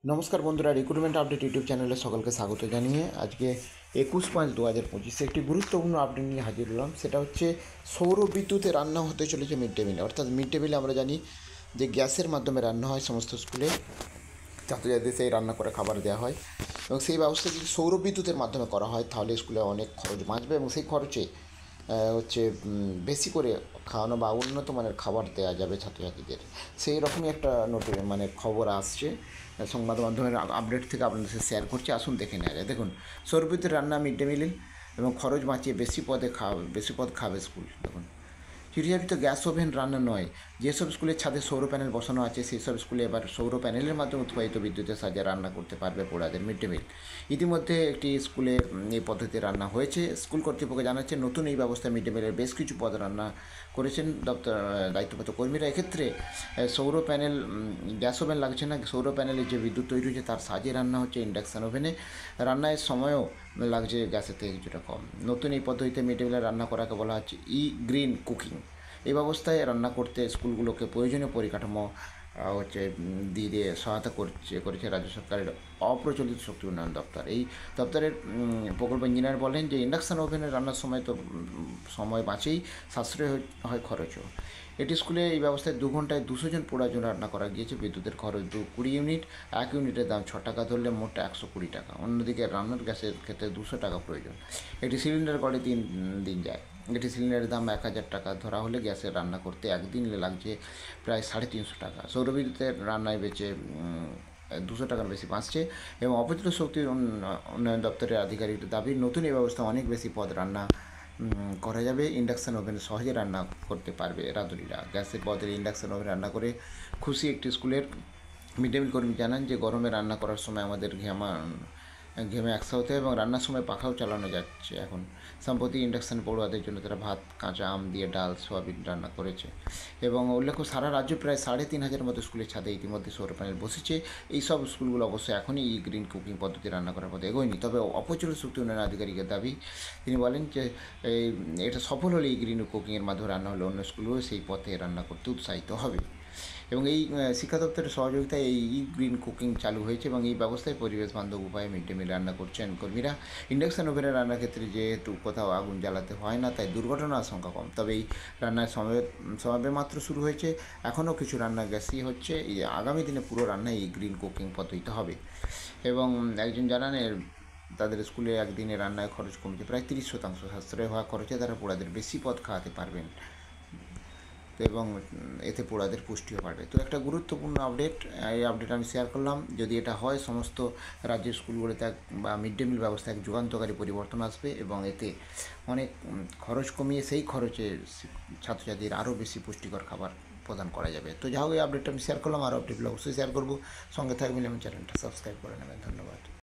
নমস্কার বন্ধুরা, recruitment update YouTube চ্যানেলে সকলকে স্বাগত জানিয়ে আজকে 21/5/2025 একটি গুরুত্বপূর্ণ আপডেট নিয়ে হাজির হলাম। সেটা হচ্ছে সৌর বিদ্যুতে রান্না হতে চলেছে মিড ডে মিলে। অর্থাৎ মিড ডে মিলে আমরা জানি যে গ্যাসের মাধ্যমে রান্না হয় সমস্ত স্কুলে, ছাত্রছাত্রীদের সেই রান্না করে খাবার দেওয়া হয়, এবং সেই ব্যবস্থা যদি সৌর বিদ্যুতের মাধ্যমে করা হয় তাহলে স্কুলে অনেক খরচ বাঁচবে এবং সেই খরচে হচ্ছে বেশি করে খাওয়ানো বা উন্নত মানের খাবার দেওয়া যাবে ছাত্রছাত্রীদের। সেই রকমই একটা খবর আসছে সংবাদ মাধ্যমের আপডেট থেকে আপনাদের সাথে শেয়ার করছি। আসুন দেখে নেওয়া যায়। দেখুন, সৌর বিদ্যুতের রান্না মিড ডে মিলে এবং খরচ বাঁচিয়ে বেশি পদ খাবে স্কুল। দেখুন, চিঠিচালিত গ্যাস ওভেন রান্না নয়। যেসব স্কুলের ছাদে সৌর প্যানেল বসানো আছে সেই সব স্কুলে এবার সৌর প্যানেলের মাধ্যমে উৎপাদিত বিদ্যুতের সাহায্যে রান্না করতে পারবে পড়ুয়াদের মিড ডে মিল। ইতিমধ্যে একটি স্কুলে এই পদ্ধতিতে রান্না হয়েছে। স্কুল কর্তৃপক্ষ জানাচ্ছে নতুন এই ব্যবস্থায় মিড ডে মিলের বেশ কিছু পদ রান্না করেছেন দপ্তর দায়িত্বপ্রাপ্ত কর্মীরা। এক্ষেত্রে সৌর প্যানেল, গ্যাস ওভেন লাগছে না। সৌর প্যানেলে যে বিদ্যুৎ তৈরি হচ্ছে তার সাহায্যে রান্না হচ্ছে। ইন্ডাকশান ওভেনে রান্নার সময়ও লাগছে গ্যাসের থেকে কিছুটা কম। নতুন এই পদ্ধতিতে মিড ডে মিলে রান্না করাকে বলা হচ্ছে গ্রিন কুকিং। এই ব্যবস্থায় রান্না করতে স্কুলগুলোকে প্রয়োজনীয় পরিকাঠামো দিয়ে সহায়তা করেছে রাজ্য সরকারের অপ্রচলিত শক্তি উন্নয়ন দপ্তর। এই দপ্তরের প্রকল্প ইঞ্জিনিয়ার বলেন যে ইন্ডাকশান ওভেনে রান্নার সময় তো সময় বাঁচেই, সাশ্রয় হয় খরচও। এটি স্কুলে এই ব্যবস্থায় 2 ঘন্টায় 200 জন পড়ার জন্য রান্না করা গিয়েছে। বিদ্যুতের খরচ 20 ইউনিট, 1 ইউনিটের দাম 6 টাকা ধরলে মোট 120 টাকা। অন্যদিকে রান্নার গ্যাসের ক্ষেত্রে 200 টাকা প্রয়োজন। একটি সিলিন্ডার গড়ে 3 দিন যায়। একটি সিলিন্ডারের দাম 1000 টাকা ধরা হলে গ্যাসের রান্না করতে একদিন লাগছে প্রায় 350 টাকা। সৌরবিদ্যুতের রান্নায় বেঁচে 200 টাকার বেশি বাঁচছে। এবং অপচিত শক্তি উন্নয়ন দপ্তরের আধিকারিকদের দাবি নতুন এই ব্যবস্থা অনেক বেশি পদ রান্না করা যাবে। ইন্ডাকশান ওভেনে সহজে রান্না করতে পারবে রাঁধুনিরা। গ্যাসের বদলে ইন্ডাকশান ওভেনে রান্না করে খুশি একটি স্কুলের মিড ডে মিল কর্মী জানান যে গরমে রান্না করার সময় আমাদের ঘেমে একসা হতে হয় এবং রান্নার সময় পাখাও চালানো যাচ্ছে। এখন সম্প্রতি ইন্ডাকশান পড়ুয়াদের জন্য তারা ভাত, কাঁচা আম দিয়ে ডাল, সোয়াবিন রান্না করেছে। এবং উল্লেখ্য, সারা রাজ্যে প্রায় 3,500 মতো স্কুলের ছাদে ইতিমধ্যে সৌর প্যানেল বসেছে। এই সব স্কুলগুলো অবশ্যই এখনই গ্রিন কুকিং পদ্ধতি রান্না করার পথে এগোয়নি। তবে অপচলিত শক্তি উন্নয়ন আধিকারিকের দাবি, তিনি বলেন যে এটা সফল হলে এই গ্রিন কুকিংয়ের মাধ্যমে রান্না হলে অন্য স্কুলগুলো সেই পথে রান্না করতে উৎসাহিত হবে। এবং এই শিক্ষা দপ্তরের সহযোগিতায় এই গ্রিন কুকিং চালু হয়েছে এবং এই ব্যবস্থায় পরিবেশ বান্ধব উপায়ে মিড ডে মিল রান্না করছেন কর্মীরা। ইন্ডাকশান ওভেনের রান্নার ক্ষেত্রে যেহেতু কোথাও আগুন জ্বালাতে হয় না, তাই দুর্ঘটনার আশঙ্কা কম। তবে এই রান্নার সময় মাত্র শুরু হয়েছে। এখনও কিছু রান্না গ্যাসই হচ্ছে। আগামী দিনে পুরো রান্না এই গ্রিন কুকিং পদ্ধতিতে হবে। এবং একজন জানান তাদের স্কুলে একদিনে রান্নায় খরচ কমছে প্রায় 30%। সাশ্রয় হওয়া খরচে তারা পোড়াদের বেশি পদ খাওয়াতে পারবেন এবং এতে পড়ুয়াদের পুষ্টিও বাড়বে। তো একটা গুরুত্বপূর্ণ আপডেট, এই আপডেট আমি শেয়ার করলাম। যদি এটা হয় সমস্ত রাজ্যের স্কুলগুলোতে বা মিড ডে মিল ব্যবস্থায় এক যুগান্তকারী পরিবর্তন আসবে এবং এতে অনেক খরচ কমিয়ে সেই খরচে ছাত্রছাত্রীর আরও বেশি পুষ্টিকর খাবার প্রদান করা যাবে। তো যা হোক, এই আপডেটটা আমি শেয়ার করলাম। আরও আপডেটগুলো অবশ্যই শেয়ার করবো। সঙ্গে থাকবেন এবং চ্যানেলটা সাবস্ক্রাইব করে নেবেন। ধন্যবাদ।